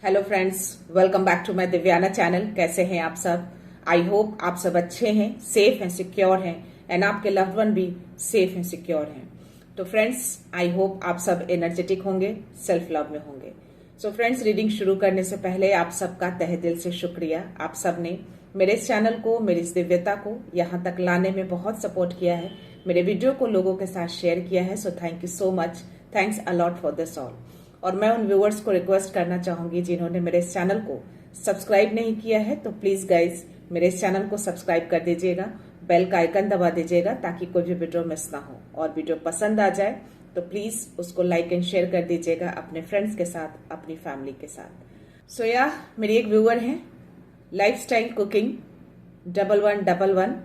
Hello friends, welcome back to my Divyana channel. कैसे हैं आप सब? आई होप आप सब अच्छे हैं, सेफ हैं, सिक्योर हैं एंड आपके लव्ड वन भी सेफ हैं, सिक्योर हैं। तो फ्रेंड्स, आई होप आप सब एनर्जेटिक होंगे, सेल्फ लव में होंगे। सो फ्रेंड्स, रीडिंग शुरू करने से पहले आप सबका तहे दिल से शुक्रिया। आप सब ने मेरे इस चैनल को, मेरी इस दिव्यता को यहाँ तक लाने में बहुत सपोर्ट किया है, मेरे वीडियो को लोगों के साथ शेयर किया है। So thank you so much, thanks a lot for this all. और मैं उन व्यूअर्स को रिक्वेस्ट करना चाहूंगी जिन्होंने मेरे इस चैनल को सब्सक्राइब नहीं किया है, तो प्लीज गाइज मेरे इस चैनल को सब्सक्राइब कर दीजिएगा, बेल का आइकन दबा दीजिएगा ताकि कोई भी वीडियो मिस ना हो। और वीडियो पसंद आ जाए तो प्लीज उसको लाइक एंड शेयर कर दीजिएगा अपने फ्रेंड्स के साथ, अपनी फैमिली के साथ। सो या मेरी एक व्यूअर है, लाइफस्टाइल कुकिंग 1111।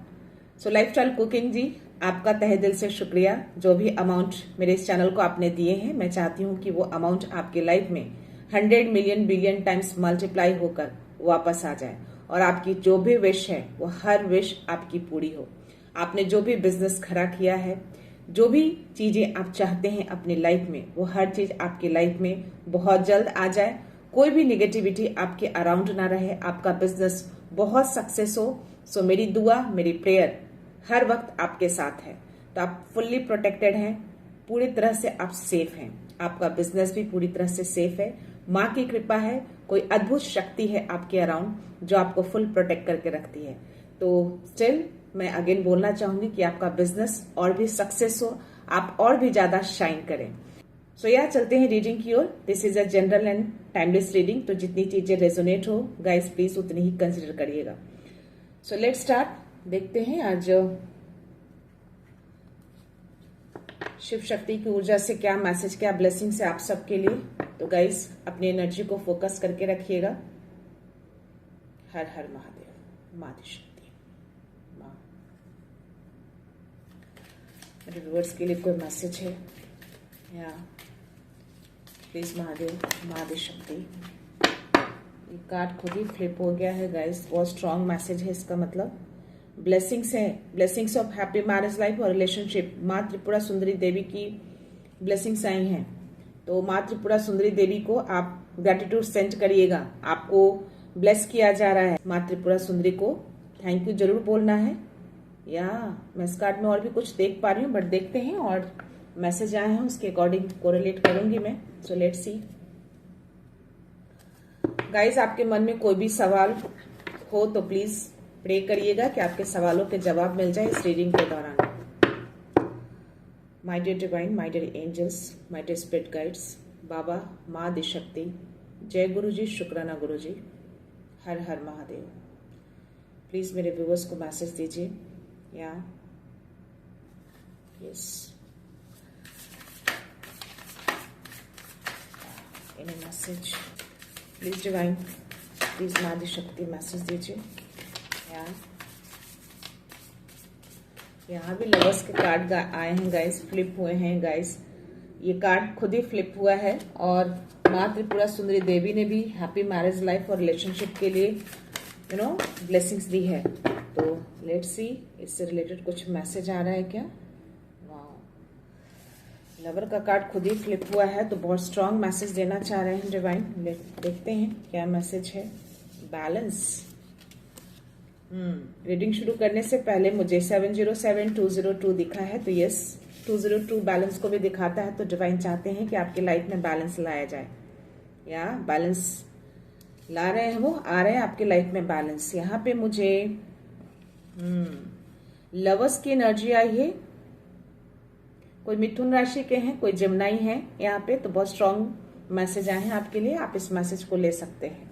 सो लाइफस्टाइल कुकिंग जी, आपका तहे दिल से शुक्रिया। जो भी अमाउंट मेरे इस चैनल को आपने दिए हैं, मैं चाहती हूँ कि वो अमाउंट आपकी लाइफ में 100 मिलियन बिलियन टाइम्स मल्टीप्लाई होकर वापस आ जाए और आपकी जो भी विश है वो हर विश आपकी पूरी हो। आपने जो भी बिजनेस खड़ा किया है, जो भी चीजें आप चाहते हैं अपनी लाइफ में, वो हर चीज आपकी लाइफ में बहुत जल्द आ जाए। कोई भी निगेटिविटी आपके अराउंड ना रहे, आपका बिजनेस बहुत सक्सेस हो। सो मेरी दुआ, मेरी प्रेयर हर वक्त आपके साथ है। तो आप फुल्ली प्रोटेक्टेड हैं, पूरी तरह से आप सेफ हैं, आपका बिजनेस भी पूरी तरह से सेफ है। माँ की कृपा है, कोई अद्भुत शक्ति है आपके अराउंड जो आपको फुल प्रोटेक्ट करके रखती है। तो स्टिल मैं अगेन बोलना चाहूंगी कि आपका बिजनेस और भी सक्सेस हो, आप और भी ज्यादा शाइन करें। सो या चलते हैं रीडिंग की ओर। This is a general and timeless reading, तो जितनी चीजें रेजोनेट हो गाइस प्लीज उतनी ही कंसिडर करिएगा। So let's start. देखते हैं आज शिव शक्ति की ऊर्जा से क्या मैसेज, क्या ब्लेसिंग है आप सबके लिए। तो गाइस अपनी एनर्जी को फोकस करके रखिएगा। हर हर महादेव, माता शक्ति माँ। मेरे व्यूअर्स के लिए कोई मैसेज है या प्लीज महादेव, माता शक्ति। ये कार्ड खुद ही फ्लिप हो गया है गाइस, बहुत स्ट्रॉन्ग मैसेज है इसका। मतलब ब्लेसिंग्स है, blessings of happy marriage life और रिलेशनशिप। माँ त्रिपुरा सुंदरी देवी की ब्लेसिंग्स आई हैं, तो माँ त्रिपुरा सुंदरी देवी को आप ग्रेटिट्यूड सेंड करिएगा। आपको ब्लेस किया जा रहा है, माँ त्रिपुरा सुंदरी को थैंक यू जरूर बोलना है। या मैं इस कार्ड में और भी कुछ देख पा रही हूँ, बट देखते हैं और मैसेज आए हैं उसके अकॉर्डिंग कोरिलेट करूंगी मैं। सो लेट्स सी गाइज, आपके मन में कोई भी सवाल हो तो प्लीज प्रे करिएगा कि आपके सवालों के जवाब मिल जाए इस रीडिंग के दौरान। My dear divine, my dear angels, my dear spirit guides, बाबा, माँ आदिशक्ति, जय गुरु जी, शुक्राना गुरु जी, हर हर महादेव। प्लीज मेरे व्यूअर्स को मैसेज दीजिए। या yes, in message please divine, please माँ आदिशक्ति मैसेज दीजिए। यहाँ भी लवर्स के कार्ड आए हैं गाइस, फ्लिप हुए हैं गाइस। ये कार्ड खुद ही फ्लिप हुआ है और माँ त्रिपुरा सुंदरी देवी ने भी हैप्पी मैरिज लाइफ और रिलेशनशिप के लिए ब्लेसिंग्स दी है। तो लेट्स सी इससे रिलेटेड कुछ मैसेज आ रहा है क्या। वाह, लवर का कार्ड खुद ही फ्लिप हुआ है, तो बहुत स्ट्रांग मैसेज देना चाह रहे हैं डिवाइन। देखते हैं क्या मैसेज है। बैलेंस। रीडिंग शुरू करने से पहले मुझे 707202 दिखा है, तो यस 202 बैलेंस को भी दिखाता है। तो डिवाइन चाहते हैं कि आपकी लाइफ में बैलेंस लाया जाए, या बैलेंस ला रहे हैं, वो आ रहे हैं आपकी लाइफ में बैलेंस। यहाँ पे मुझे लवर्स की एनर्जी आई है, कोई मिथुन राशि के हैं, कोई जमनाई है यहाँ पे। तो बहुत स्ट्रांग मैसेज आए हैं आपके लिए, आप इस मैसेज को ले सकते हैं।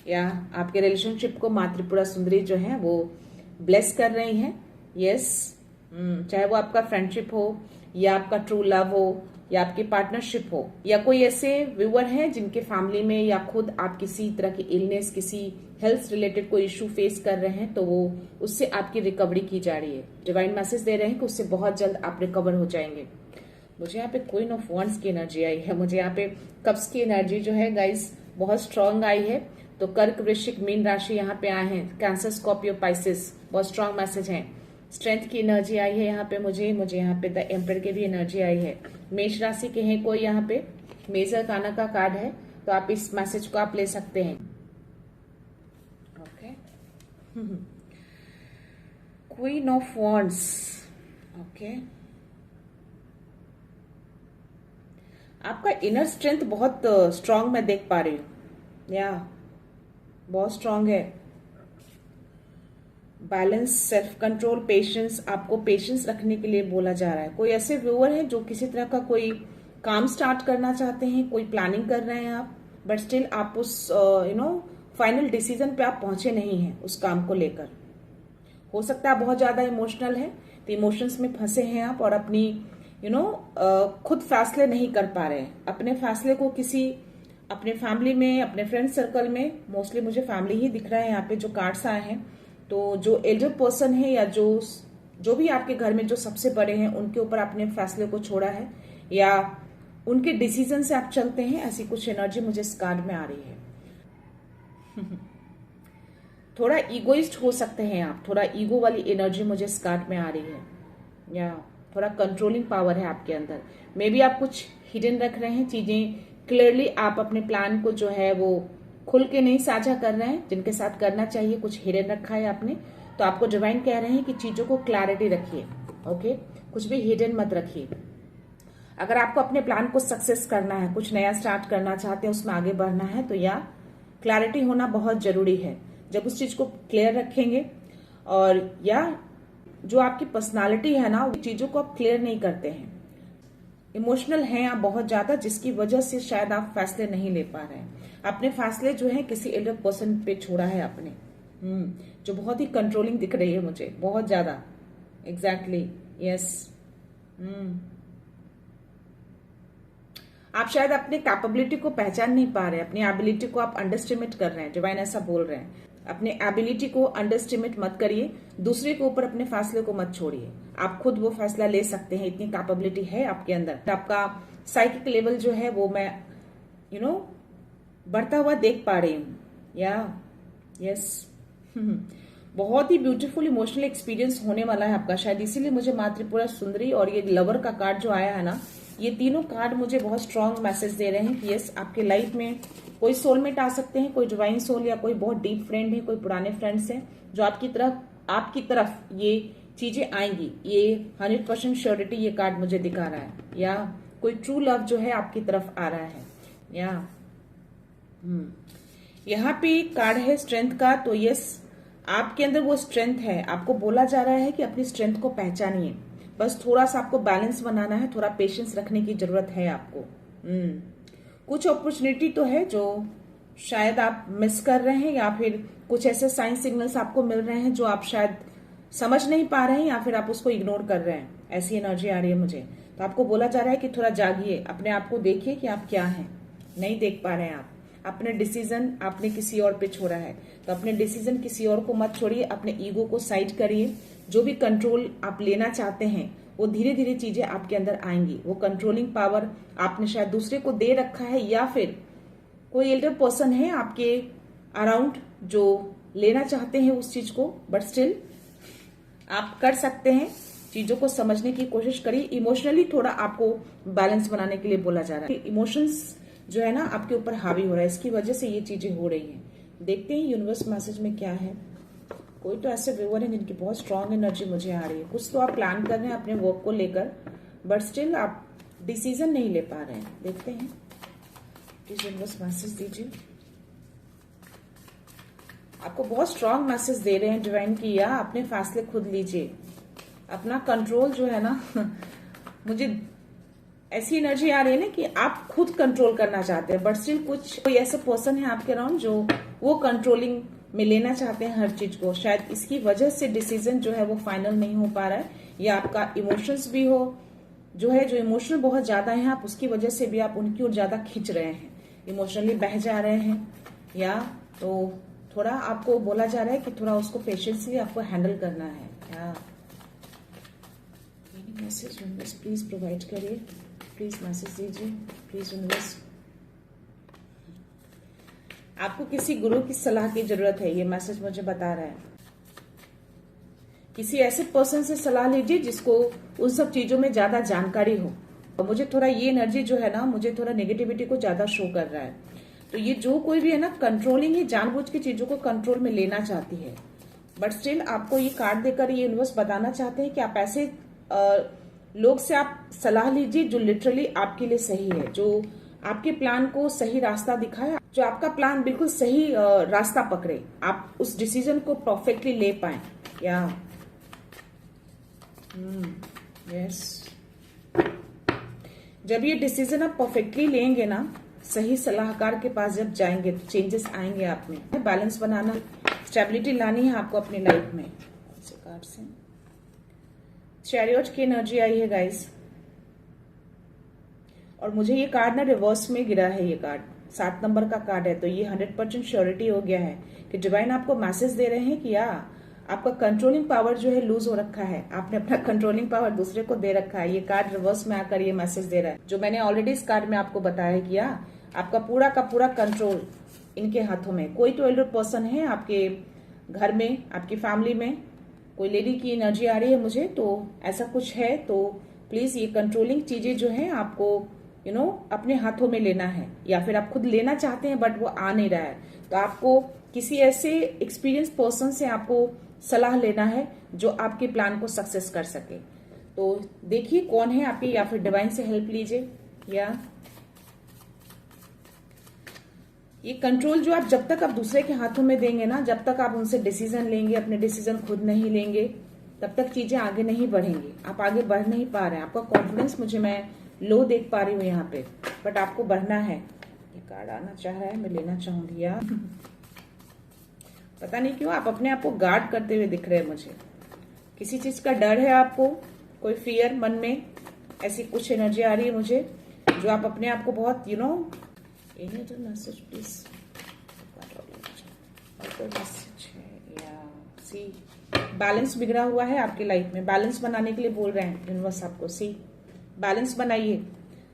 या आपके रिलेशनशिप को माँ त्रिपुरा सुंदरी जो है वो ब्लेस कर रही हैं। यस, चाहे वो आपका फ्रेंडशिप हो या आपका ट्रू लव हो या आपकी पार्टनरशिप हो, या कोई ऐसे व्यूअर हैं जिनके फैमिली में या खुद आप किसी तरह की इलनेस, किसी हेल्थ रिलेटेड कोई इशू फेस कर रहे हैं, तो वो उससे आपकी रिकवरी की जा रही है। डिवाइन मैसेज दे रहे हैं कि उससे बहुत जल्द आप रिकवर हो जाएंगे। मुझे यहाँ पे क्वीन ऑफ वांड्स की एनर्जी आई है, मुझे यहाँ पे कप्स की एनर्जी जो है गाइस बहुत स्ट्रांग आई है। तो कर्क, वृश्चिक, मीन राशि यहाँ पे आए हैं, कैंसर, स्कॉर्पियो, पाइसेस, बहुत स्ट्रांग मैसेज हैं। स्ट्रेंथ की एनर्जी आई है यहाँ पे मुझे यहाँ पे द एम्पर की भी एनर्जी आई है। मेष राशि के हैं कोई यहाँ पे, मेजर काना का कार्ड है, तो आप इस मैसेज को आप ले सकते हैं। Okay, queen of wands. Okay, आपका इनर स्ट्रेंथ बहुत स्ट्रांग मैं देख पा रही हूँ, या बहुत स्ट्रांग है। बैलेंस, सेल्फ कंट्रोल, पेशेंस, आपको पेशेंस रखने के लिए बोला जा रहा है। कोई ऐसे व्यूअर है जो किसी तरह का कोई काम स्टार्ट करना चाहते हैं, कोई प्लानिंग कर रहे हैं आप, बट स्टिल आप उस फाइनल डिसीजन पे आप पहुंचे नहीं हैं उस काम को लेकर। हो सकता है बहुत ज्यादा इमोशनल है, तो इमोशंस में फंसे हैं आप और अपनी खुद फैसले नहीं कर पा रहे हैं। अपने फैसले को किसी अपने फैमिली में, अपने फ्रेंड सर्कल में, मोस्टली मुझे फैमिली ही दिख रहा है यहाँ पे जो कार्ड्स आए हैं, तो जो एल्डर पर्सन है या जो भी आपके घर में जो सबसे बड़े हैं उनके ऊपर आपने फैसले को छोड़ा है या उनके डिसीजन से आप चलते हैं, ऐसी कुछ एनर्जी मुझे इस कार्ड में आ रही है। थोड़ा ईगोइस्ट हो सकते हैं आप, थोड़ा ईगो वाली एनर्जी मुझे इस कार्ड में आ रही है, या थोड़ा कंट्रोलिंग पावर है आपके अंदर। मे बी आप कुछ हिडन रख रहे हैं चीजें, क्लियरली आप अपने प्लान को जो है वो खुल के नहीं साझा कर रहे हैं, जिनके साथ करना चाहिए कुछ हिडन रखा है आपने। तो आपको डिवाइन कह रहे हैं कि चीजों को क्लैरिटी रखिए। ओके, कुछ भी हिडन मत रखिए। अगर आपको अपने प्लान को सक्सेस करना है, कुछ नया स्टार्ट करना चाहते हैं, उसमें आगे बढ़ना है, तो या क्लैरिटी होना बहुत जरूरी है। जब उस चीज को क्लियर रखेंगे, और या जो आपकी पर्सनालिटी है ना, चीजों को आप क्लियर नहीं करते हैं, इमोशनल हैं आप बहुत ज्यादा, जिसकी वजह से शायद आप फैसले नहीं ले पा रहे हैं। अपने फैसले जो है किसी एल्डर पर्सन पे छोड़ा है आपने, जो बहुत ही कंट्रोलिंग दिख रही है मुझे, बहुत ज्यादा। Exactly, yes. आप शायद अपने कैपेबिलिटी को पहचान नहीं पा रहे हैं, अपनी एबिलिटी को आप अंडरस्टिमेट कर रहे हैं। डिवाइन ऐसा बोल रहे हैं, अपने एबिलिटी को अंडरस्टिमेट मत करिए, दूसरे के ऊपर अपने फैसले को मत छोड़िए। आप खुद वो फैसला ले सकते हैं, इतनी कैपेबिलिटी है आपके अंदर। आपका साइकिक लेवल जो है वो मैं बढ़ता हुआ देख पा रही हूँ, या यस। बहुत ही ब्यूटीफुल इमोशनल एक्सपीरियंस होने वाला है आपका, शायद इसीलिए मुझे माँ त्रिपुरा सुंदरी और ये लवर का कार्ड जो आया है ना, ये तीनों कार्ड मुझे बहुत स्ट्रांग मैसेज दे रहे हैं कि यस, आपके लाइफ में कोई सोलमेट आ सकते हैं, कोई डिवाइन सोल या कोई बहुत डीप फ्रेंड है, कोई पुराने फ्रेंड्स हैं जो आपकी तरफ ये चीजें आएंगी। ये 100% श्योरिटी ये कार्ड मुझे दिखा रहा है, या कोई ट्रू लव जो है आपकी तरफ आ रहा है, या यहाँ पे कार्ड है स्ट्रेंथ का। तो यस, आपके अंदर वो स्ट्रेंथ है। आपको बोला जा रहा है कि अपनी स्ट्रेंथ को पहचानिए, बस थोड़ा सा आपको बैलेंस बनाना है, थोड़ा पेशेंस रखने की जरूरत है आपको। कुछ अपॉर्चुनिटी तो है जो शायद आप मिस कर रहे हैं, या फिर कुछ ऐसे साइन सिग्नल्स आपको मिल रहे हैं जो आप शायद समझ नहीं पा रहे हैं, या फिर आप उसको इग्नोर कर रहे हैं। ऐसी एनर्जी आ रही है मुझे। तो आपको बोला जा रहा है कि थोड़ा जागिए, अपने आप को देखिए कि आप क्या हैं। नहीं देख पा रहे हैं आप अपने डिसीजन, आपने किसी और पे छोड़ा है, तो अपने डिसीजन किसी और को मत छोड़िए, अपने ईगो को साइड करिए। जो भी कंट्रोल आप लेना चाहते हैं वो धीरे धीरे चीजें आपके अंदर आएंगी। वो कंट्रोलिंग पावर आपने शायद दूसरे को दे रखा है, या फिर कोई एल्डर पर्सन है आपके अराउंड जो लेना चाहते हैं उस चीज को, बट स्टिल आप कर सकते हैं। चीजों को समझने की कोशिश करिए। इमोशनली थोड़ा आपको बैलेंस बनाने के लिए बोला जा रहा है। इमोशंस जो है ना आपके ऊपर हावी हो रहा है, इसकी वजह से ये चीजें हो रही हैं। देखते हैं यूनिवर्स मैसेज में क्या है। कोई तो ऐसे व्यूअर हैं जिनकी बहुत स्ट्रांग एनर्जी मुझे आ रही है। कुछ तो आप प्लान कर रहे हैं अपने वर्क को लेकर, बट स्टिल आप डिसीजन नहीं ले पा रहे हैं। देखते हैं, प्लीज यूनिवर्स मैसेज दीजिए। आपको बहुत स्ट्रांग मैसेज दे रहे हैं डिवाइन की, या अपने फैसले खुद लीजिए। अपना कंट्रोल जो है ना मुझे ऐसी एनर्जी आ रही है ना कि आप खुद कंट्रोल करना चाहते हैं, बट स्टिल कोई ऐसे पर्सन है आपके अराउंड जो वो कंट्रोलिंग में लेना चाहते हैं हर चीज को। शायद इसकी वजह से डिसीजन जो है वो फाइनल नहीं हो पा रहा है, या आपका इमोशंस भी हो जो इमोशनल बहुत ज्यादा है, आप उसकी वजह से भी आप उनकी ओर ज्यादा खींच रहे हैं, इमोशनली बह जा रहे हैं, या तो थोड़ा आपको बोला जा रहा है कि थोड़ा उसको पेशेंसली आपको हैंडल करना है। या मैसेज यूनिवर्स प्लीज प्रोवाइड करिए, प्लीज मैसेज दीजिए, प्लीज यूनिवर्स। आपको किसी गुरु की सलाह की जरूरत है, ये मैसेज मुझे बता रहा है। किसी ऐसे पर्सन से सलाह लीजिए जिसको उन सब चीजों में ज्यादा जानकारी हो। और मुझे थोड़ा ये एनर्जी जो है ना, मुझे थोड़ा नेगेटिविटी को ज्यादा शो कर रहा है। तो ये जो कोई भी है ना कंट्रोलिंग ही जानबूझ के चीजों को कंट्रोल में लेना चाहती है, बट स्टिल आपको ये कार्ड देकर ये यूनिवर्स बताना चाहते हैं कि आप ऐसे लोग से आप सलाह लीजिए जो लिटरली आपके लिए सही है, जो आपके प्लान को सही रास्ता दिखाए, जो आपका प्लान बिल्कुल सही रास्ता पकड़े, आप उस डिसीजन को परफेक्टली ले पाए। या यस, जब ये डिसीजन आप परफेक्टली लेंगे ना, सही सलाहकार के पास जब जाएंगे तो चेंजेस आएंगे आप में। बैलेंस बनाना, स्टेबिलिटी लानी है आपको अपनी लाइफ में। कार्ड से चैरियट की एनर्जी आई है गाइस, और मुझे ये कार्ड ना रिवर्स में गिरा है। ये कार्ड 7 नंबर का कार्ड है, तो ये 100% श्योरिटी हो गया है कि डिवाइन आपको मैसेज दे रहे हैं कि आपका कंट्रोलिंग पावर जो है लूज हो रखा है, आपने अपना कंट्रोलिंग पावर दूसरे को दे रखा है। ये कार्ड रिवर्स में आकर ये मैसेज दे रहा है, जो मैंने ऑलरेडी इस कार्ड में आपको बताया है कि आपका पूरा का पूरा कंट्रोल इनके हाथों में। कोई तो एल्डर पर्सन है आपके घर में, आपकी फैमिली में कोई लेडी की एनर्जी आ रही है मुझे, तो ऐसा कुछ है। तो प्लीज ये कंट्रोलिंग चीजें जो है आपको अपने हाथों में लेना है, या फिर आप खुद लेना चाहते हैं बट वो आ नहीं रहा है, तो आपको किसी ऐसे एक्सपीरियंस पर्सन से आपको सलाह लेना है जो आपके प्लान को सक्सेस कर सके। तो देखिए कौन है आपके, या फिर डिवाइन से हेल्प लीजिए। या ये कंट्रोल जो आप जब तक आप दूसरे के हाथों में देंगे ना, जब तक आप उनसे डिसीजन लेंगे, अपने डिसीजन खुद नहीं लेंगे, तब तक चीजें आगे नहीं बढ़ेंगी। आप आगे बढ़ नहीं पा रहे हैं, आपका कॉन्फिडेंस मैं लो देख पा रही हूँ यहाँ पे, बट आपको बढ़ना है। ये कार्ड आना चाह रहा है, मैं लेना चाहूंगी यार। पता नहीं क्यों आप अपने आप को गार्ड करते हुए दिख रहे हैं मुझे। किसी चीज का डर है आपको, कोई फियर मन में, ऐसी कुछ एनर्जी आ रही है मुझे, जो आप अपने आप को बहुत मैसेज प्लीज, और कोई मैसेज है या सी बैलेंस बिगड़ा हुआ है आपकी लाइफ में, बैलेंस बनाने के लिए बोल रहे हैं यूनिवर्स आपको। सी बैलेंस बनाइए,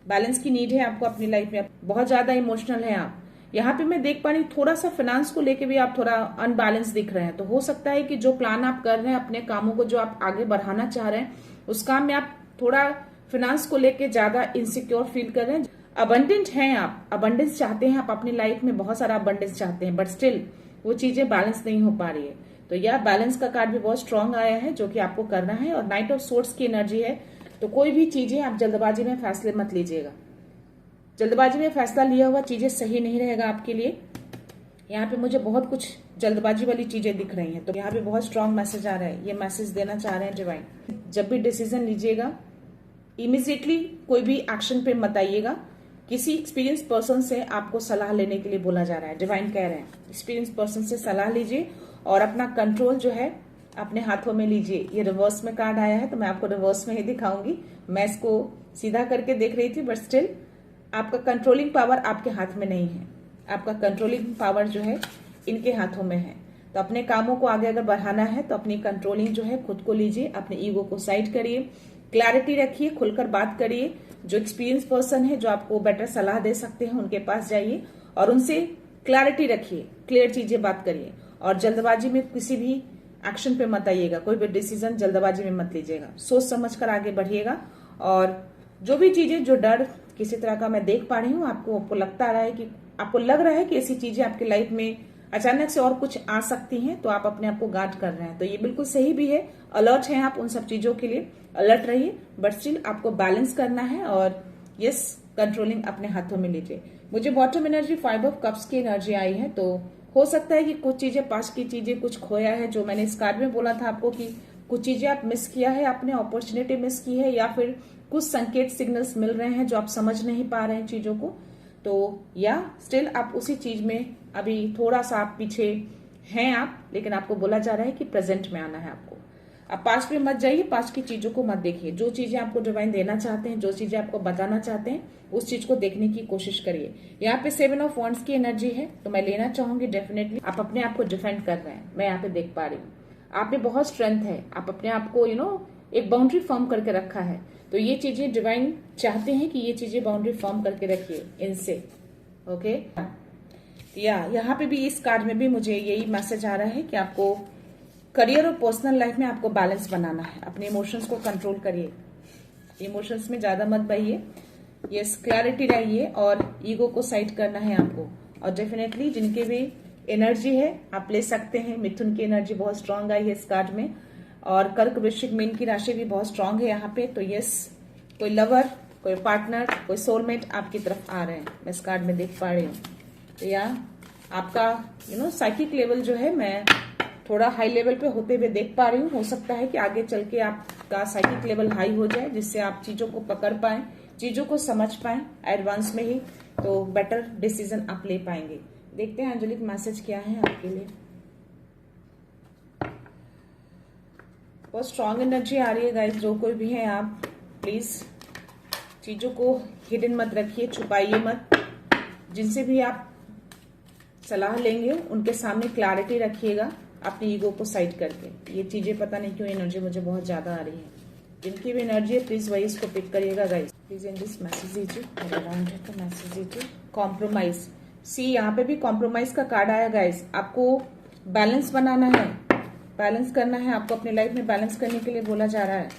बैलेंस की नीड है आपको अपनी लाइफ में। बहुत ज्यादा इमोशनल है आप। यहाँ पे मैं देख पा रही हूँ थोड़ा सा फाइनेंस को लेके भी आप थोड़ा अनबैलेंस दिख रहे हैं। तो हो सकता है कि जो प्लान आप कर रहे हैं, अपने कामों को जो आप आगे बढ़ाना चाह रहे हैं, उस काम में आप थोड़ा फाइनेंस को लेके ज्यादा इनसिक्योर फील कर रहे हैं। अबंडेंट हैं आप, अबंडेंस चाहते हैं आप अपनी लाइफ में, बहुत सारा अबंडेंस चाहते हैं, बट स्टिल वो चीजें बैलेंस नहीं हो पा रही है। तो यह बैलेंस का कार्ड भी बहुत स्ट्रांग आया है, जो कि आपको करना है। और नाइट ऑफ सोर्ड्स की एनर्जी है, तो कोई भी चीजें आप जल्दबाजी में फैसले मत लीजिएगा। जल्दबाजी में फैसला लिया हुआ चीजें सही नहीं रहेगा आपके लिए। यहाँ पे मुझे बहुत कुछ जल्दबाजी वाली चीजें दिख रही हैं, तो यहाँ पे बहुत स्ट्रांग मैसेज आ रहा है। ये मैसेज देना चाह रहे हैं डिवाइन, जब भी डिसीजन लीजिएगा इमीडिएटली कोई भी एक्शन पे मत आइएगा। किसी एक्सपीरियंस पर्सन से आपको सलाह लेने के लिए बोला जा रहा है। डिवाइन कह रहे हैं एक्सपीरियंस पर्सन से सलाह लीजिए और अपना कंट्रोल जो है अपने हाथों में लीजिए। ये रिवर्स में कार्ड आया है, तो मैं आपको रिवर्स में ही दिखाऊंगी। मैं इसको सीधा करके देख रही थी, बट स्टिल आपका कंट्रोलिंग पावर आपके हाथ में नहीं है। आपका कंट्रोलिंग पावर जो है इनके हाथों में है। तो अपने कामों को आगे अगर बढ़ाना है तो अपनी कंट्रोलिंग जो है खुद को लीजिए, अपने ईगो को साइड करिए, क्लैरिटी रखिए, खुलकर बात करिए। जो एक्सपीरियंस पर्सन है, जो आपको बेटर सलाह दे सकते हैं, उनके पास जाइए और उनसे क्लैरिटी रखिए, क्लियर चीजें बात करिए। और जल्दबाजी में किसी भी एक्शन पे मत आइएगा, कोई भी डिसीजन जल्दबाजी में मत लीजिएगा, सोच समझकर आगे बढ़िएगा। और जो भी चीजें, जो डर किसी तरह का मैं देख पा रही हूँ, आपको लगता रहा है कि आपको लग रहा है कि ऐसी चीजें आपकी लाइफ में अचानक से और कुछ आ सकती हैं, तो आप अपने आप को गार्ड कर रहे हैं। तो ये बिल्कुल सही भी है, अलर्ट हैं आप उन सब चीजों के लिए, अलर्ट रहिए। बट स्टिल आपको बैलेंस करना है और यस, कंट्रोलिंग अपने हाथों में लीजिए। मुझे बॉटम एनर्जी 5 ऑफ कप्स की एनर्जी आई है, तो हो सकता है कि कुछ चीजें, पास की चीजें कुछ खोया है। जो मैंने इस कार्ड में बोला था आपको कि कुछ चीजें आप मिस किया है, आपने अपॉर्चुनिटी मिस की है, या फिर कुछ संकेत सिग्नल्स मिल रहे हैं जो आप समझ नहीं पा रहे हैं चीजों को। तो या स्टिल आप उसी चीज में अभी थोड़ा सा आप पीछे हैं आप, लेकिन आपको बोला जा रहा है कि प्रेजेंट में आना है आपको। आप पास्ट में मत जाइए, पास्ट की चीजों को मत देखिए। जो चीजें आपको डिवाइन देना चाहते हैं, जो चीजें आपको बताना चाहते हैं, उस चीज को देखने की कोशिश करिए। यहाँ पे 7 ऑफ वॉन्ड्स की एनर्जी है, तो मैं लेना चाहूंगी डेफिनेटली आप अपने आप को डिफेंड कर रहे हैं। मैं यहाँ पे देख पा रही हूँ आप में बहुत स्ट्रेंथ है, आप अपने आप को एक बाउंड्री फॉर्म करके रखा है। तो ये चीजें डिवाइन चाहते हैं कि ये चीजें बाउंड्री फॉर्म करके रखिए इनसे। ओके, या यहाँ पे भी इस कार्ड में भी मुझे यही मैसेज आ रहा है कि आपको करियर और पर्सनल लाइफ में आपको बैलेंस बनाना है। अपने इमोशंस को कंट्रोल करिए, इमोशंस में ज्यादा मत बहिए। यस, क्लैरिटी रहिए और ईगो को साइड करना है आपको। और डेफिनेटली जिनके भी एनर्जी है आप ले सकते हैं। मिथुन की एनर्जी बहुत स्ट्रांग आई है इस कार्ड में, और कर्क, वृश्चिक, मीन की राशि भी बहुत स्ट्रांग है यहाँ पे। तो यस, कोई लवर, कोई पार्टनर, कोई सोलमेट आपकी तरफ आ रहे हैं, मैं इस कार्ड में देख पा रही हूँ। तो या आपका साइकिक लेवल जो है मैं थोड़ा हाई लेवल पे होते हुए देख पा रही हूँ। हो सकता है कि आगे चल के आपका साइकिक लेवल हाई हो जाए, जिससे आप चीजों को पकड़ पाए, चीजों को समझ पाए एडवांस में ही, तो बेटर डिसीजन आप ले पाएंगे। देखते हैं एंजेलिक मैसेज क्या है आपके लिए। बहुत स्ट्रांग एनर्जी आ रही है गाइस। जो कोई भी है आप प्लीज चीजों को हिडन मत रखिए, छुपाइए मत। जिनसे भी आप सलाह लेंगे उनके सामने क्लैरिटी रखिएगा, अपनी ईगो को साइड करके। ये चीजें पता नहीं क्यों एनर्जी मुझे बहुत ज्यादा आ रही है। जिनकी भी एनर्जी है प्लीज वही इसको पिक करिएगा guys. Please in this message दीजिए, अराउंड है तो मैसेज दीजिए। कॉम्प्रोमाइज, सी यहाँ पे भी कॉम्प्रोमाइज का कार्ड आया गाइस। आपको बैलेंस बनाना है, बैलेंस करना है, आपको अपनी लाइफ में बैलेंस करने के लिए बोला जा रहा है।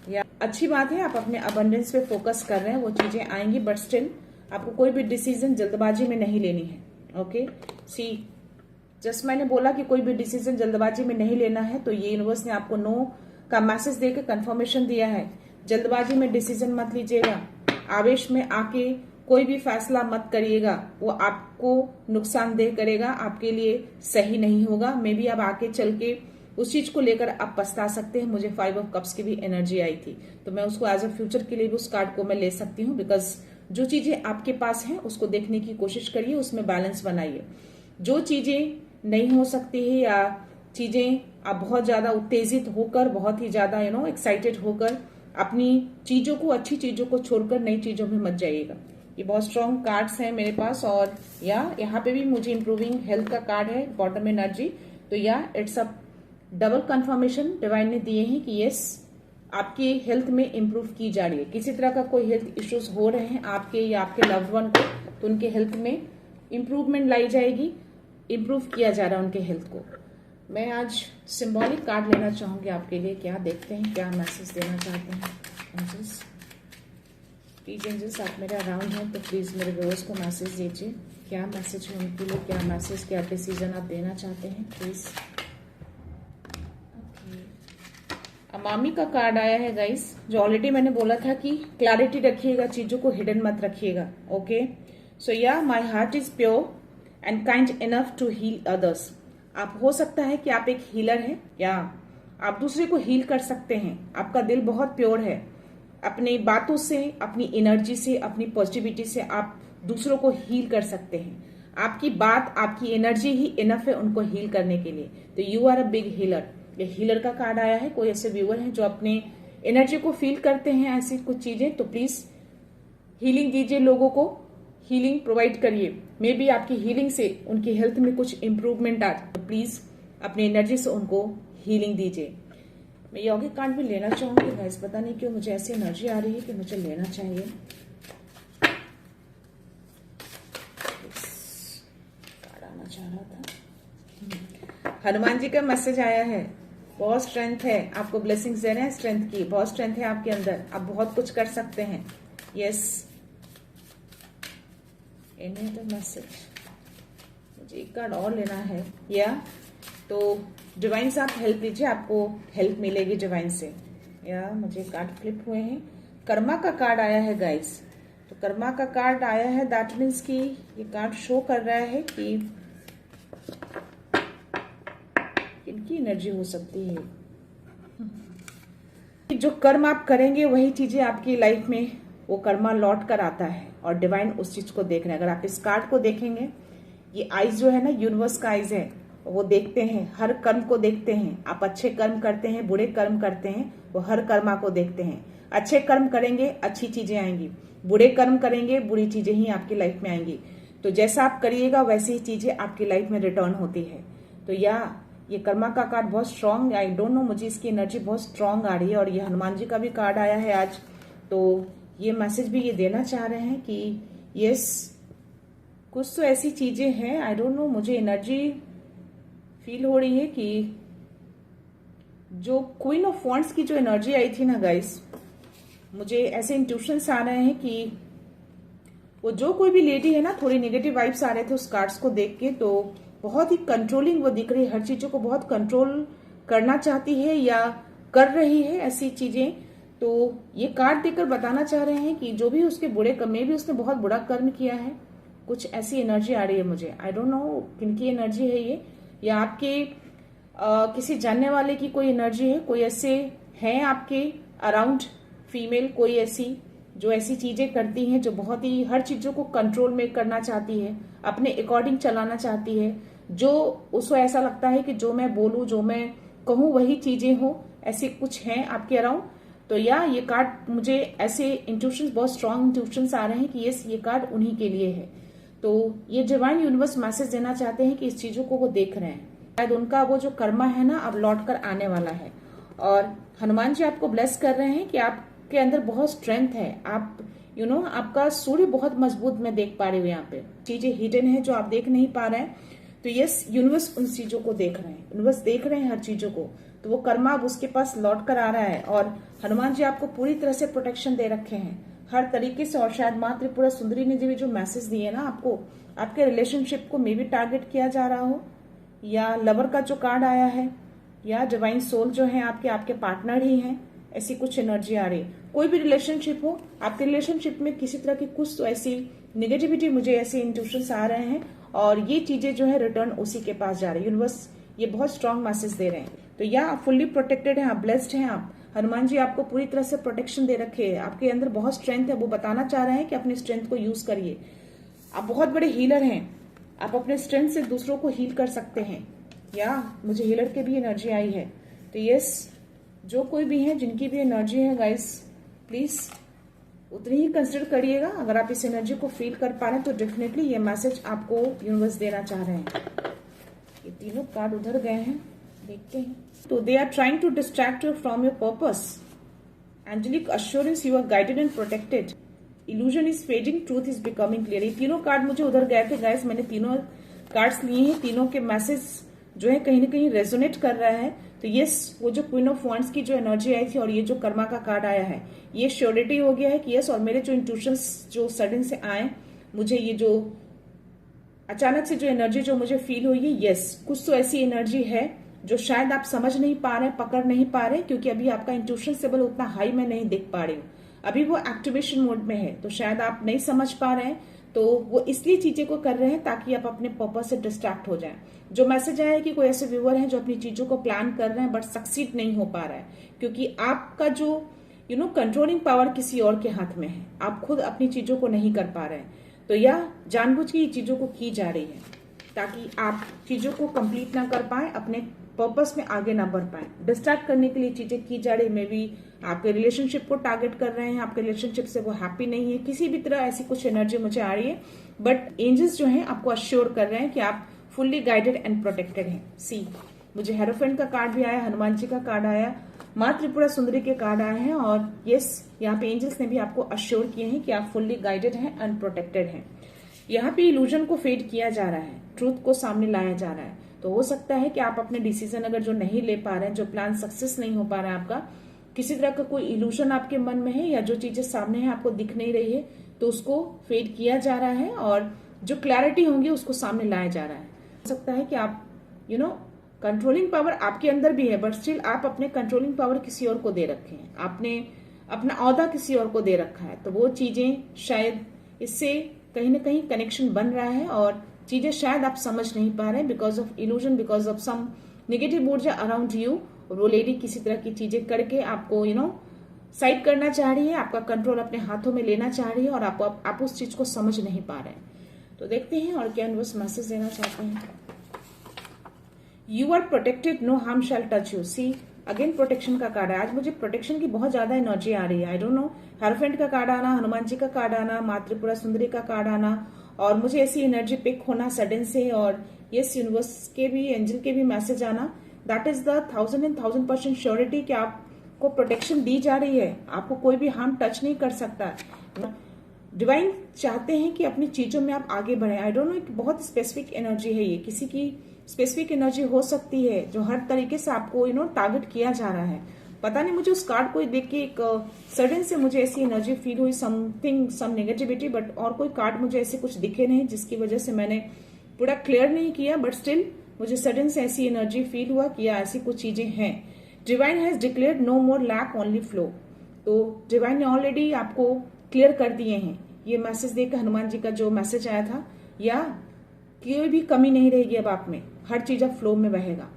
या अच्छी बात है, आप अपने अबंडेंस पे फोकस कर रहे हैं, वो चीजें आएंगी, बट स्टिल आपको कोई भी डिसीजन जल्दबाजी में नहीं लेनी है। ओके सी, जस्ट मैंने बोला कि कोई भी डिसीजन जल्दबाजी में नहीं लेना है, तो ये यूनिवर्स ने आपको नो का मैसेज देकर कंफर्मेशन दिया है। जल्दबाजी में डिसीजन मत लीजिएगा, आवेश में आके कोई भी फैसला मत करिएगा, वो आपको नुकसानदेह करेगा, आपके लिए सही नहीं होगा। मे बी अब आके चल के उस चीज को लेकर आप पछता सकते हैं। मुझे 5 ऑफ कप्स की भी एनर्जी आई थी, तो मैं उसको एज अ फ्यूचर के लिए भी उस कार्ड को मैं ले सकती हूँ। बिकॉज जो चीजें आपके पास हैं उसको देखने की कोशिश करिए, उसमें बैलेंस बनाइए। जो चीजें नहीं हो सकती है या चीजें आप बहुत ज्यादा उत्तेजित होकर, बहुत ही ज्यादा एक्साइटेड होकर अपनी चीजों को, अच्छी चीजों को छोड़कर नई चीजों में मत जाइएगा। ये बहुत स्ट्रॉन्ग कार्ड्स हैं मेरे पास। और या यहाँ पे भी मुझे इंप्रूविंग हेल्थ का कार्ड है, बॉटम एनर्जी। तो या it's a double confirmation divine ने दिए हैं कि यस, आपकी हेल्थ में इंप्रूव की जा रही है। किसी तरह का कोई हेल्थ इश्यूज हो रहे हैं आपके या आपके लव्ड वन को, तो उनके हेल्थ में इंप्रूवमेंट लाई जाएगी, इंप्रूव किया जा रहा है उनके हेल्थ को। मैं आज सिंबॉलिक कार्ड लेना चाहूंगी आपके लिए। क्या देखते हैं, क्या मैसेज देना चाहते हैं एंजल्स। प्लीज एंजल्स, आप मेरे अराउंड हैं तो प्लीज मेरे व्यूअर्स को मैसेज दीजिए। क्या मैसेज है उनके लिए, क्या मैसेज, क्या डिसीजन आप देना चाहते हैं प्लीज। अमामी का कार्ड आया है गाइस, जो ऑलरेडी मैंने बोला था कि क्लैरिटी रखिएगा, चीजों को हिडन मत रखिएगा। Okay so yeah my heart is pure and kind enough to heal others. आप हो सकता है कि आप एक हीलर हैं या आप दूसरे को हील कर सकते हैं। आपका दिल बहुत प्योर है, अपनी बातों से, अपनी एनर्जी से, अपनी पॉजिटिविटी से आप दूसरों को हील कर सकते हैं। आपकी बात, आपकी एनर्जी ही इनफ है उनको हील करने के लिए। तो you are a big healer. ये हीलर का कार्ड आया है। कोई ऐसे व्यूअर हैं जो अपने एनर्जी को फील करते हैं ऐसी कुछ चीजें, तो प्लीज हीलिंग दीजिए, लोगों को हीलिंग प्रोवाइड करिए। मे बी आपकी हीलिंग से उनकी हेल्थ में कुछ इंप्रूवमेंट आ, तो प्लीज अपनी एनर्जी से उनको हीलिंग दीजिए। मैं यौगिक कार्ड भी लेना चाहूंगी गाइस, पता नहीं क्यों मुझे ऐसी एनर्जी आ रही है कि मुझे लेना चाहिए। कार्ड आना चाह रहा था। हनुमान जी का मैसेज आया है। बहुत स्ट्रेंथ है, आपको ब्लेसिंग्स दे रहे हैं स्ट्रेंथ की। बहुत स्ट्रेंथ है आपके अंदर, आप बहुत कुछ कर सकते हैं। यस, एनी अदर मैसेज, मुझे एक कार्ड और लेना है। या तो डिवाइन से आप हेल्प लीजिए, आपको हेल्प मिलेगी डिवाइन से। या मुझे कार्ड फ्लिप हुए हैं। कर्मा का कार्ड आया है गाइस। तो कर्मा का कार्ड आया है, दैट मीन्स कि ये कार्ड शो कर रहा है कि इनकी एनर्जी हो सकती है। जो कर्म आप करेंगे वही चीजें आपकी लाइफ में वो कर्मा लौट कर आता है, और डिवाइन उस चीज को देख रहे हैं। अगर आप इस कार्ड को देखेंगे, ये आइज जो है ना, यूनिवर्स का आइज है, वो देखते हैं, हर कर्म को देखते हैं। आप अच्छे कर्म करते हैं, बुरे कर्म करते हैं, वो हर कर्मा को देखते हैं। अच्छे कर्म करेंगे अच्छी चीजें आएंगी, बुरे कर्म करेंगे बुरी चीजें ही आपकी लाइफ में आएंगी। तो जैसा आप करिएगा वैसी ही चीजें आपकी लाइफ में रिटर्न होती है। तो या ये कर्मा का कार्ड बहुत स्ट्रांग, आई डोंट नो, मुझे इसकी एनर्जी बहुत स्ट्रांग आ रही है। और ये हनुमान जी का भी कार्ड आया है आज। तो ये मैसेज भी ये देना चाह रहे हैं कि यस, कुछ तो ऐसी चीजें हैं, आई डोंट नो, मुझे एनर्जी फील हो रही है कि जो क्वीन ऑफ वॉन्ड्स की जो एनर्जी आई थी ना गाइस, मुझे ऐसे इंट्यूशंस आ रहे हैं कि वो जो कोई भी लेडी है ना, थोड़ी नेगेटिव वाइब्स आ रहे थे उस कार्ड्स को देख के, तो बहुत ही कंट्रोलिंग वो दिख रही है, हर चीजों को बहुत कंट्रोल करना चाहती है या कर रही है ऐसी चीजें। तो ये कार्ड देकर बताना चाह रहे हैं कि जो भी उसके बुरे कर्म में भी उसने बहुत बुरा कर्म किया है, कुछ ऐसी एनर्जी आ रही है मुझे। आई डोंट नो किनकी एनर्जी है ये, या आपके किसी जानने वाले की कोई एनर्जी है। कोई ऐसे हैं आपके अराउंड फीमेल, कोई ऐसी जो ऐसी चीजें करती हैं, जो बहुत ही हर चीजों को कंट्रोल में करना चाहती है, अपने अकॉर्डिंग चलाना चाहती है, जो उसको ऐसा लगता है कि जो मैं बोलूं, जो मैं कहूं वही चीजें हो, ऐसे कुछ हैं आपके अराउंड। तो या ये कार्ड मुझे ऐसे इंट्यूशंस, बहुत स्ट्रांग इंट्यूशंस आ रहे हैं कि ये कार्ड उन्हीं के लिए है। तो ये डिवाइन यूनिवर्स मैसेज देना चाहते हैं कि इस चीजों को वो देख रहे हैं, शायद उनका वो जो कर्मा है ना अब लौट कर आने वाला है। और हनुमान जी आपको ब्लेस कर रहे हैं कि आपके अंदर बहुत स्ट्रेंथ है, आप आपका सूर्य बहुत मजबूत मैं देख पा रही हूँ। यहाँ पे चीजें हिडन है जो आप देख नहीं पा रहे हैं, तो यस यूनिवर्स उन चीजों को देख रहे हैं, यूनिवर्स देख रहे हैं हर चीजों को। तो वो कर्मा अब उसके पास लौट कर आ रहा है और हनुमान जी आपको पूरी तरह से प्रोटेक्शन दे रखे हैं हर तरीके से। और शायद माँ त्रिपुरा सुंदरी ने भी जो मैसेज दिए ना आपको, आपके रिलेशनशिप को मे भी टारगेट किया जा रहा हो, या लवर का जो कार्ड आया है, या डिवाइन सोल जो है आपके पार्टनर ही हैं, ऐसी कुछ एनर्जी आ रही। कोई भी रिलेशनशिप हो, आपके रिलेशनशिप में किसी तरह की कुछ तो ऐसी नेगेटिविटी, मुझे ऐसे इंट्यूशंस आ रहे हैं और ये चीजें जो है रिटर्न उसी के पास जा रही है। यूनिवर्स ये बहुत स्ट्रांग मैसेज दे रहे हैं। तो या आप फुल्ली प्रोटेक्टेड हैं, आप ब्लेस्ड हैं, आप हनुमान जी आपको पूरी तरह से प्रोटेक्शन दे रखे हैं, आपके अंदर बहुत स्ट्रेंथ है। वो बताना चाह रहे हैं कि अपनी स्ट्रेंथ को यूज करिए, आप बहुत बड़े हीलर हैं, आप अपने स्ट्रेंथ से दूसरों को हील कर सकते हैं। या मुझे हीलर की भी एनर्जी आई है। तो यस, जो कोई भी है, जिनकी भी एनर्जी है गाइस, प्लीज उतनी ही कंसिडर करिएगा। अगर आप इस एनर्जी को फील कर पा रहे हैं तो डेफिनेटली ये मैसेज आपको यूनिवर्स देना चाह रहे हैं। ये तीनों कार्ड उधर गए हैं, देखते हैं। तो they are trying to distract you from your purpose. Angelic assurance, you are guided and protected. Illusion is fading, truth is becoming clear. ये तीनों कार्ड मुझे उधर गए थे गाइस, मैंने तीनों कार्ड्स लिए हैं, तीनों के मैसेज जो है कहीं ना कहीं रेजोनेट कर रहा है। तो यस, वो जो क्वीन ऑफ वांड्स की जो एनर्जी आई थी और ये जो कर्मा का कार्ड आया है, ये श्योरिटी हो गया है कि यस। और मेरे जो इंट्यूशंस जो सडन से आए, मुझे ये जो अचानक से जो एनर्जी जो मुझे फील हुई है, यस कुछ तो ऐसी एनर्जी है जो शायद आप समझ नहीं पा रहे, पकड़ नहीं पा रहे, क्योंकि अभी आपका इंट्यूशन लेवल उतना हाई मैं नहीं देख पा रही हूँ, अभी वो एक्टिवेशन मोड में है। तो शायद आप नहीं समझ पा रहे हैं, तो वो इसलिए चीजें को कर रहे हैं ताकि आप अपने पर्पस से डिस्ट्रैक्ट हो जाएं। जो मैसेज आया है कि कोई ऐसे व्यूअर हैं जो अपनी चीजों को प्लान कर रहे हैं बट सक्सीड नहीं हो पा रहा है, क्योंकि आपका जो कंट्रोलिंग पावर किसी और के हाथ में है, आप खुद अपनी चीजों को नहीं कर पा रहे हैं। तो यह जानबूझ के ये चीजों को की जा रही है ताकि आप चीजों को कंप्लीट ना कर पाए, अपने पर्पस में आगे ना बढ़ पाए। डिस्ट्रैक्ट करने के लिए चीजें की जा रही है। मे बी आपके रिलेशनशिप को टारगेट कर रहे हैं, आपके रिलेशनशिप से वो हैप्पी नहीं है, किसी भी तरह ऐसी कुछ एनर्जी मुझे आ रही है। बट एंजल्स जो हैं आपको अश्योर कर रहे हैं कि आप फुल्ली गाइडेड एंड प्रोटेक्टेड हैं। सी, मुझे हेरोफेंट का कार्ड भी आया, हनुमान जी का कार्ड आया, माँ त्रिपुरा सुंदरी के कार्ड आए हैं, और यस यहाँ पे एंजल्स ने भी आपको अश्योर किए हैं कि आप फुल्ली गाइडेड हैं एंड प्रोटेक्टेड हैं। यहाँ पे इल्यूजन को फेड किया जा रहा है, ट्रूथ को सामने लाया जा रहा है। तो हो सकता है कि आप अपने डिसीजन अगर जो नहीं ले पा रहे हैं, जो प्लान सक्सेस नहीं हो पा रहा है आपका, किसी तरह का कोई इल्यूजन आपके मन में है, या जो चीजें सामने है आपको दिख नहीं रही है, तो उसको फेड किया जा रहा है और जो क्लैरिटी होंगी उसको सामने लाया जा रहा है। हो सकता है कि आप कंट्रोलिंग पावर आपके अंदर भी है, बट स्टिल आप अपने कंट्रोलिंग पावर किसी और को दे रखे हैं, आपने अपना औहदा किसी और को दे रखा है। तो वो चीजें शायद इससे कहीं ना कहीं कनेक्शन बन रहा है और चीजें शायद आप समझ नहीं पा रहे हैं because of illusion, because of some negative ऊर्जा अराउंड यू। और वो लेडी किसी तरह की चीजें करके आपको साइड करना चाह रही है, आपका कंट्रोल अपने हाथों में लेना चाह रही है, और आप उस चीज को समझ नहीं पा रहे हैं। तो देखते हैं और क्या यूनिवर्स मैसेज देना चाहते हैं। You are protected, no harm shall touch you. See, again protection का कार्ड है। आज मुझे प्रोटेक्शन की बहुत ज्यादा एनर्जी आ रही है। आई डोंट नो, हेरोफेंट का कार्ड आना, हनुमान जी का कार्ड आना, माँ त्रिपुरा सुंदरी का कार्ड आना, और मुझे ऐसी एनर्जी पिक होना सडन से, और यस यूनिवर्स के भी, एंजल के भी मैसेज आना। दैट इज द 1000% श्योरिटी कि आपको प्रोटेक्शन दी जा रही है, आपको कोई भी हार्म टच नहीं कर सकता। डिवाइन चाहते हैं कि अपनी चीजों में आप आगे बढ़े। आई डोंट नो, एक बहुत स्पेसिफिक एनर्जी है ये, किसी की स्पेसिफिक एनर्जी हो सकती है जो हर तरीके से आपको टारगेट किया जा रहा है। पता नहीं मुझे उस कार्ड को देख के एक सडन से मुझे ऐसी एनर्जी फील हुई, समथिंग सम नेगेटिविटी, बट और कोई कार्ड मुझे ऐसे कुछ दिखे नहीं जिसकी वजह से मैंने पूरा क्लियर नहीं किया, बट स्टिल मुझे सडन से ऐसी एनर्जी फील हुआ कि ऐसी कुछ चीजें हैं। Divine has declared no more lack only flow. तो डिवाइन ने ऑलरेडी आपको क्लियर कर दिए हैं। ये मैसेज देकर हनुमान जी का जो मैसेज आया था, या कोई भी कमी नहीं रहेगी अब आप में, हर चीज अब फ्लो में बहेगा।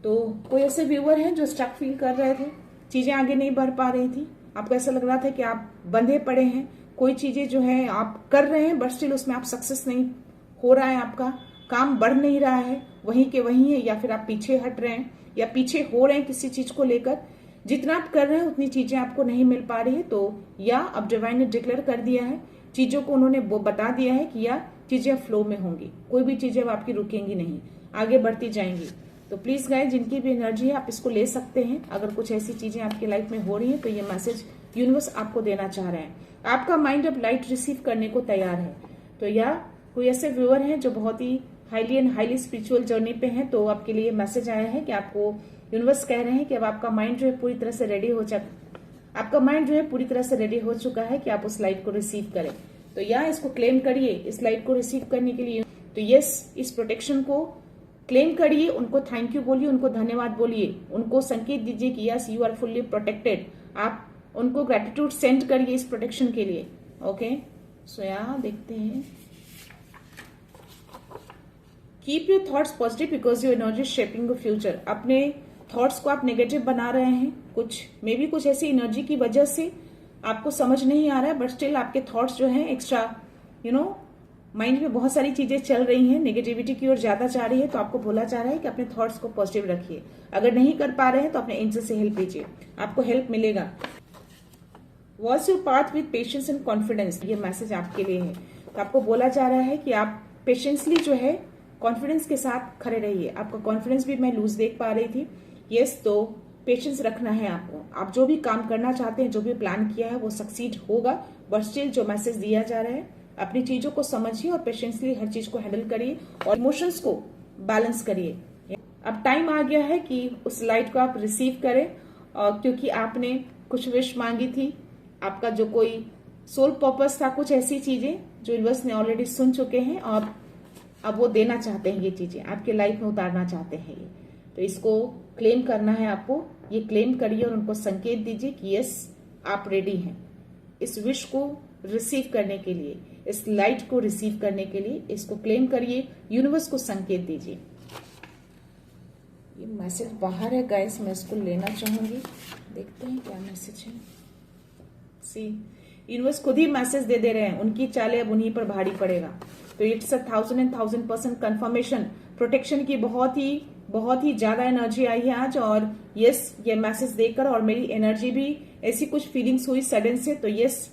तो कोई ऐसे व्यूअर हैं जो स्टक फील कर रहे थे, चीजें आगे नहीं बढ़ पा रही थी, आपको ऐसा लग रहा था कि आप बंधे पड़े हैं, कोई चीजें जो है आप कर रहे हैं बट स्टिल उसमें आप सक्सेस नहीं हो रहा है, आपका काम बढ़ नहीं रहा है, वहीं के वहीं है, या फिर आप पीछे हट रहे हैं या पीछे हो रहे हैं किसी चीज को लेकर, जितना आप कर रहे हैं उतनी चीजें आपको नहीं मिल पा रही है। तो या अब डिवाइन ने डिक्लेयर कर दिया है, चीजों को उन्होंने वो बता दिया है कि या चीजें फ्लो में होंगी, कोई भी चीजें अब आपकी रुकेंगी नहीं, आगे बढ़ती जाएंगी। तो प्लीज गाइस, जिनकी भी एनर्जी है आप इसको ले सकते हैं। अगर कुछ ऐसी चीजें आपकी लाइफ में हो रही है तो ये मैसेज यूनिवर्स आपको देना चाह रहे हैं। आपका माइंड अब लाइट रिसीव करने को तैयार है। तो या कोई ऐसे व्यूअर हैं जो बहुत ही highly and highly spiritual journey पे हैं, तो आपके लिए मैसेज आया है कि आपको यूनिवर्स कह रहे हैं कि अब आपका माइंड जो है पूरी तरह से रेडी हो आपका माइंड जो है पूरी तरह से रेडी हो चुका है कि आप उस लाइट को रिसीव करें। तो या इसको क्लेम करिए, इस लाइट को रिसीव करने के लिए। तो यस, इस प्रोटेक्शन को क्लेम करिए, उनको थैंक यू बोलिए, उनको धन्यवाद बोलिए, उनको संकेत दीजिए कि yes you are fully protected. आप उनको ग्रेटिट्यूड सेंड करिए इस प्रोटेक्शन के लिए। ओके, सो यहाँ देखते हैं, keep your thoughts positive because your energy shaping the future. अपने थॉट्स को आप नेगेटिव बना रहे हैं, कुछ मे बी कुछ ऐसी एनर्जी की वजह से आपको समझ नहीं आ रहा है, बट स्टिल आपके थॉट्स जो हैं एक्स्ट्रा माइंड में बहुत सारी चीजें चल रही हैं, नेगेटिविटी की ओर ज्यादा जा रही है। तो आपको बोला जा रहा है कि अपने थॉट्स को पॉजिटिव रखिए। अगर नहीं कर पा रहे हैं तो अपने एंजल से हेल्प लीजिए, आपको हेल्प मिलेगा। Watch your path with patience and confidence, ये मैसेज आपके लिए है। तो आपको बोला जा रहा है कि आप पेशेंसली जो है कॉन्फिडेंस के साथ खड़े रहिए। आपका कॉन्फिडेंस भी मैं लूज देख पा रही थी। यस, तो पेशेंस रखना है आपको। आप जो भी काम करना चाहते हैं, जो भी प्लान किया है वो सक्सीड होगा, बट स्टिल जो मैसेज दिया जा रहा है, अपनी चीजों को समझिए और पेशेंसली हर चीज को हैंडल करिए और इमोशंस को बैलेंस करिए। अब टाइम आ गया है कि उस लाइट को आप रिसीव करें, और क्योंकि आपने कुछ विश मांगी थी, आपका जो कोई सोल पर्पस था, कुछ ऐसी चीजें जो यूनिवर्स ने ऑलरेडी सुन चुके हैं और अब वो देना चाहते हैं, ये चीजें आपके लाइफ में उतारना चाहते हैं ये। तो इसको क्लेम करना है आपको, ये क्लेम करिए और उनको संकेत दीजिए कि यस आप रेडी हैं इस विश को रिसीव करने के लिए, इस लाइट को रिसीव करने के लिए। इसको क्लेम करिए, यूनिवर्स को संकेत दीजिए। ये मैसेज बाहर है गाइस, मैं इसको लेना चाहूंगी, देखते हैं क्या मैसेज है। सी, यूनिवर्स खुद ही मैसेज दे रहे हैं, उनकी चालें अब उन्हीं पर भारी पड़ेगा। तो इट्स 1000% कंफर्मेशन। प्रोटेक्शन की बहुत ही ज्यादा एनर्जी आई है आज, और यस ये मैसेज देकर और मेरी एनर्जी भी ऐसी कुछ फीलिंग्स हुई सडन से। तो यस,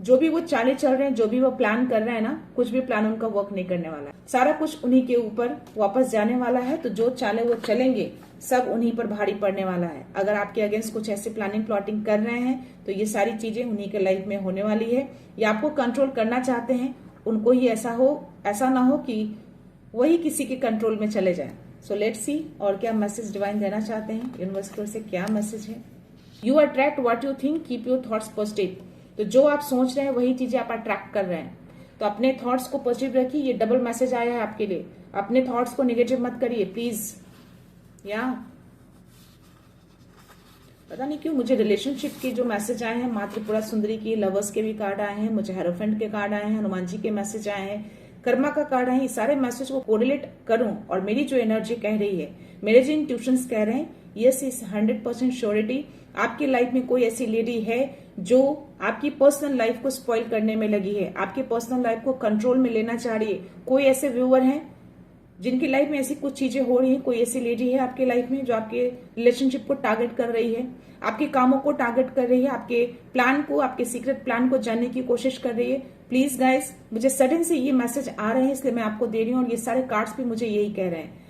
जो भी वो चाले चल रहे हैं, जो भी वो प्लान कर रहे हैं ना, कुछ भी प्लान उनका वर्क नहीं करने वाला है, सारा कुछ उन्हीं के ऊपर वापस जाने वाला है। तो जो चाले वो चलेंगे सब उन्हीं पर भारी पड़ने वाला है। अगर आपके अगेंस्ट कुछ ऐसे प्लानिंग प्लॉटिंग कर रहे हैं तो ये सारी चीजें उन्हीं के लाइफ में होने वाली है, या आपको कंट्रोल करना चाहते हैं, उनको ही ऐसा ना हो कि वही किसी के कंट्रोल में चले जाए। सो लेट्स सी और क्या मैसेज डिवाइन देना चाहते हैं, यूनिवर्स की ओर से क्या मैसेज है। You attract what you think, keep your thoughts positive. तो जो आप सोच रहे हैं वही चीजें आप अट्रैक्ट कर रहे हैं। तो अपने थॉट्स को पॉजिटिव रखिए। ये डबल मैसेज आया है आपके लिए, अपने थॉट्स को नेगेटिव मत करिए प्लीज। या पता नहीं क्यों मुझे रिलेशनशिप के जो मैसेज आए हैं, माँ त्रिपुरा सुंदरी की, लवर्स के भी कार्ड आए हैं, मुझे हेरोफेंट के कार्ड आए हैं, हनुमान जी के मैसेज आए हैं, कर्मा का कार्ड है। ये सारे मैसेज को कोरिलेट करूं और मेरी जो एनर्जी कह रही है, मेरे जो इंट्यूशंस कह रहे हैं, यस इस 100% श्योरिटी आपकी लाइफ में कोई ऐसी लेडी है जो आपकी पर्सनल लाइफ को स्पॉइल करने में लगी है, आपकी पर्सनल लाइफ को कंट्रोल में लेना चाह रही है। कोई ऐसे व्यूअर हैं जिनकी लाइफ में ऐसी कुछ चीजें हो रही हैं, कोई ऐसी लेडी है आपके लाइफ में जो आपके रिलेशनशिप को टारगेट कर रही है, आपके कामों को टारगेट कर रही है, आपके प्लान को, आपके सीक्रेट प्लान को जानने की कोशिश कर रही है। प्लीज गाइस, मुझे सडन से ये मैसेज आ रहे हैं इसलिए मैं आपको दे रही हूँ, और ये सारे कार्ड्स भी मुझे यही कह रहे हैं।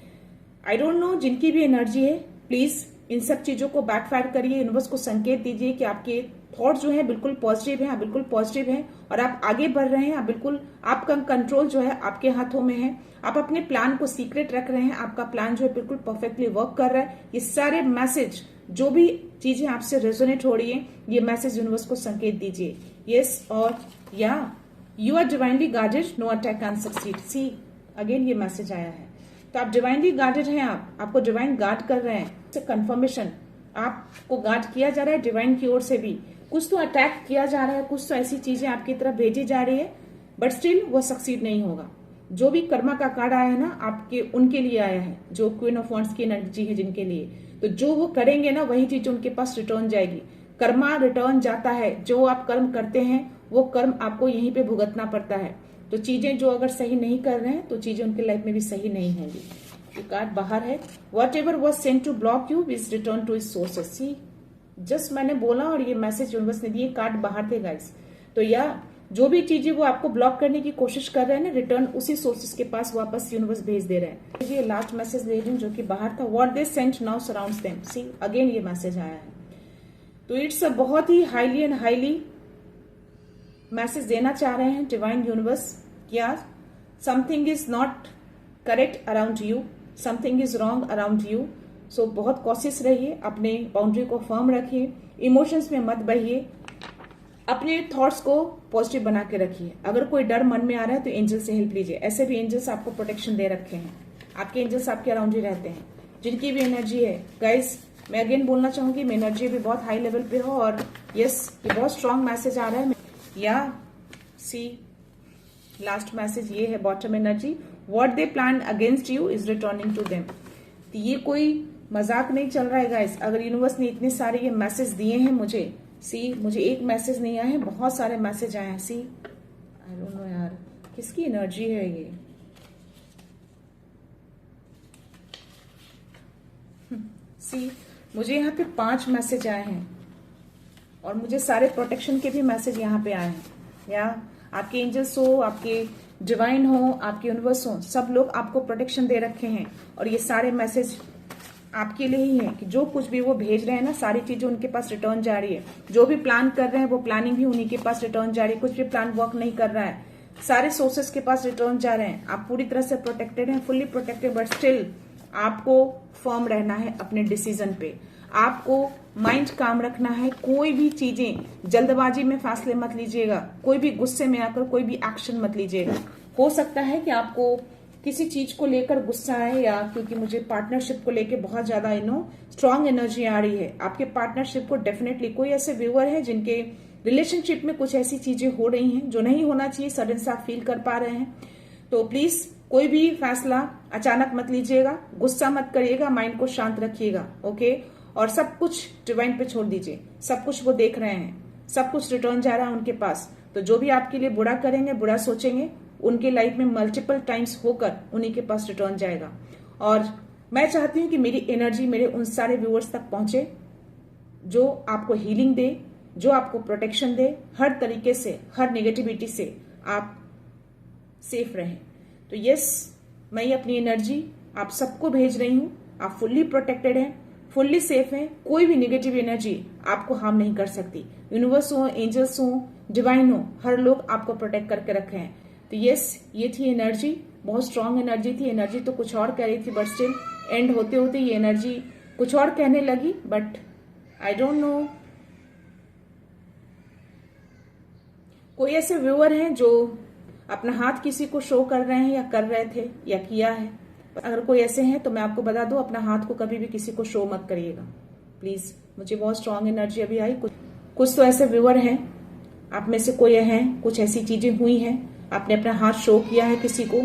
आई डोंट नो जिनकी भी एनर्जी है, प्लीज इन सब चीजों को बैकफायर करिए, यूनिवर्स को संकेत दीजिए कि आपके थॉट जो है बिल्कुल पॉजिटिव है, आप बिल्कुल पॉजिटिव हैं और आप आगे बढ़ रहे हैं, आप बिल्कुल, आपका कंट्रोल जो है आपके हाथों में है, आप अपने प्लान को सीक्रेट रख रहे हैं, आपका प्लान जो है बिल्कुल परफेक्टली वर्क कर रहा है। ये सारे मैसेज जो भी चीजें आपसे रेजोनेट हो रही है, ये मैसेज यूनिवर्स को संकेत दीजिए। यस और या you are divinely guarded, no attack can succeed. See again ये मैसेज आया है, तो आप डिवाइनली गार्डेड हैं, आपको डिवाइन गार्ड कर रहे हैं। कंफर्मेशन आपको गार्ड किया जा रहा है डिवाइन की ओर से भी। कुछ तो अटैक किया जा रहा है, कुछ तो ऐसी चीजें आपकी तरफ भेजी जा रही है, बट स्टिल वो सक्सीड नहीं होगा। जो भी कर्मा का कार्ड आया है ना, आपके उनके लिए आया है, जो क्वीन ऑफ वांड्स की एनर्जी है जिनके लिए, तो जो वो करेंगे ना वही चीज उनके पास रिटर्न जाएगी। कर्मा रिटर्न जाता है, जो आप कर्म करते हैं वो कर्म आपको यहीं पे भुगतना पड़ता है। तो चीजें जो अगर सही नहीं कर रहे हैं तो चीजें उनके लाइफ में भी सही नहीं होंगी। ये कार्ड बाहर है, whatever was sent to block you will return to its sources. See just मैंने बोला और ये मैसेज यूनिवर्स ने दिए, कार्ड बाहर थे गाइस। तो या जो भी चीजें वो आपको ब्लॉक करने की कोशिश कर रहे हैं ना, रिटर्न उसी सोर्सेस के पास वापस यूनिवर्स भेज दे रहे हैं। ये लास्ट मैसेज ले रही हूँ जो कि बाहर था, what they sent now surrounds them. See again ये मैसेज आया है, तो इट्स अ बहुत ही हाईली एंड हाईली मैसेज देना चाह रहे हैं डिवाइन यूनिवर्स। क्या something is not correct around you, something is wrong around you. So बहुत कॉशियस रहिए, अपने बाउंड्री को फर्म रखिए, इमोशंस में मत बहिए, अपने थॉट्स को पॉजिटिव बना के रखिए। अगर कोई डर मन में आ रहा है तो एंजल से हेल्प लीजिए। ऐसे भी एंजल्स आपको प्रोटेक्शन दे रखे हैं, आपके एंजल्स आपके अराउंड ही रहते हैं, जिनकी भी एनर्जी है। गाइस मैं अगेन बोलना चाहूंगी, मेरी एनर्जी भी बहुत हाई लेवल पे हो, और यस ये बहुत स्ट्रांग मैसेज आ रहा है। या सी लास्ट मैसेज ये है, bottom energy, what they plan against you is returning to them. तो ये कोई मजाक नहीं चल रहा है गाइस। अगर यूनिवर्स ने इतने सारे ये मैसेज दिए हैं मुझे, सी मुझे एक मैसेज नहीं आया है, बहुत सारे मैसेज आए हैं। सी आई डोंट नो यार किसकी एनर्जी है ये। सी मुझे यहाँ पे 5 मैसेज आए हैं, और मुझे सारे प्रोटेक्शन के भी मैसेज यहाँ पे आए हैं। या आपके एंजल्स हो, आपके डिवाइन हो, आपके यूनिवर्स हो, सब लोग आपको प्रोटेक्शन दे रखे हैं। और ये सारे मैसेज आपके लिए ही है कि जो कुछ भी वो भेज रहे हैं ना, सारी चीजें उनके पास रिटर्न जा रही है। जो भी प्लान कर रहे हैं वो प्लानिंग भी उन्हीं के पास रिटर्न जा रही है। कुछ भी प्लान वर्क नहीं कर रहा है, सारे सोर्सेस के पास रिटर्न जा रहे हैं। आप पूरी तरह से प्रोटेक्टेड हैं, फुल्ली प्रोटेक्टेड, बट स्टिल आपको फर्म रहना है अपने डिसीजन पे। आपको माइंड काम रखना है, कोई भी चीजें जल्दबाजी में फैसले मत लीजिएगा, कोई भी गुस्से में आकर कोई भी एक्शन मत लीजिएगा। हो सकता है कि आपको किसी चीज को लेकर गुस्सा है, या क्योंकि मुझे पार्टनरशिप को लेकर बहुत ज्यादा स्ट्रांग एनर्जी आ रही है। आपके पार्टनरशिप को डेफिनेटली कोई ऐसे व्यूअर है जिनके रिलेशनशिप में कुछ ऐसी चीजें हो रही हैं जो नहीं होना चाहिए, सडन से आप फील कर पा रहे हैं। तो प्लीज कोई भी फैसला अचानक मत लीजिएगा, गुस्सा मत करिएगा, माइंड को शांत रखिएगा, ओके। और सब कुछ डिवाइन पे छोड़ दीजिए, सब कुछ वो देख रहे हैं, सब कुछ रिटर्न जा रहा है उनके पास। तो जो भी आपके लिए बुरा करेंगे, बुरा सोचेंगे, उनके लाइफ में मल्टीपल टाइम्स होकर उन्हीं के पास रिटर्न जाएगा। और मैं चाहती हूँ कि मेरी एनर्जी मेरे उन सारे व्यूअर्स तक पहुंचे जो आपको हीलिंग दे, जो आपको प्रोटेक्शन दे, हर तरीके से, हर नेगेटिविटी से आप सेफ रहें। तो यस, मैं ये अपनी एनर्जी आप सबको भेज रही हूँ। आप फुल्ली प्रोटेक्टेड हैं, फुल्ली सेफ हैं, कोई भी नेगेटिव एनर्जी आपको हार्म नहीं कर सकती। यूनिवर्स हो, एंजल्स हो, डिवाइन हो, हर लोग आपको प्रोटेक्ट करके रखे हैं। तो यस, ये थी एनर्जी, बहुत स्ट्रांग एनर्जी थी। एनर्जी तो कुछ और कह रही थी, बट स्टिल एंड होते होते ये एनर्जी कुछ और कहने लगी, बट आई डोंट नो। कोई ऐसे व्यूअर हैं जो अपना हाथ किसी को शो कर रहे हैं, या कर रहे थे, या किया है। अगर कोई ऐसे हैं तो मैं आपको बता दूं, अपना हाथ को कभी भी किसी को शो मत करिएगा प्लीज। मुझे बहुत स्ट्रांग एनर्जी अभी आई। कुछ तो ऐसे व्यूअर हैं, आप में से कोई हैं, कुछ ऐसी चीजें हुई हैं, आपने अपना हाथ शो किया है किसी को,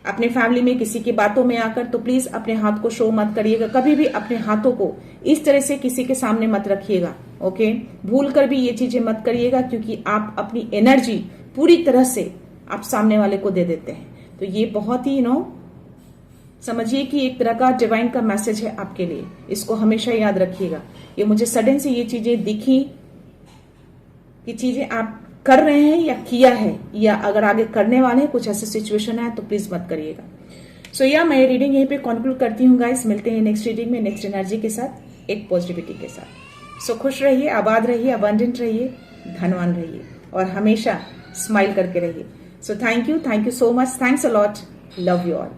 अपने फैमिली में किसी की बातों में आकर। तो प्लीज अपने हाथ को शो मत करिएगा, कभी भी अपने हाथों को इस तरह से किसी के सामने मत रखिएगा, ओके। भूल कर भी ये चीजें मत करिएगा, क्योंकि आप अपनी एनर्जी पूरी तरह से आप सामने वाले को दे देते हैं। तो ये बहुत ही समझिए कि एक तरह का डिवाइन का मैसेज है आपके लिए, इसको हमेशा याद रखिएगा। ये मुझे सडन से ये चीजें दिखी कि चीजें आप कर रहे हैं या किया है, या अगर आगे करने वाले हैं, कुछ ऐसे सिचुएशन है तो प्लीज मत करिएगा। सो या मैं रीडिंग यहीं पे कंक्लूड करती हूँ गाइस। मिलते हैं नेक्स्ट रीडिंग में, नेक्स्ट एनर्जी के साथ, एक पॉजिटिविटी के साथ। सो खुश रहिए, आबाद रहिए, अबंडेंट रहिए, धनवान रहिए, और हमेशा स्माइल करके रहिए। So thank you so much, thanks a lot, love you all.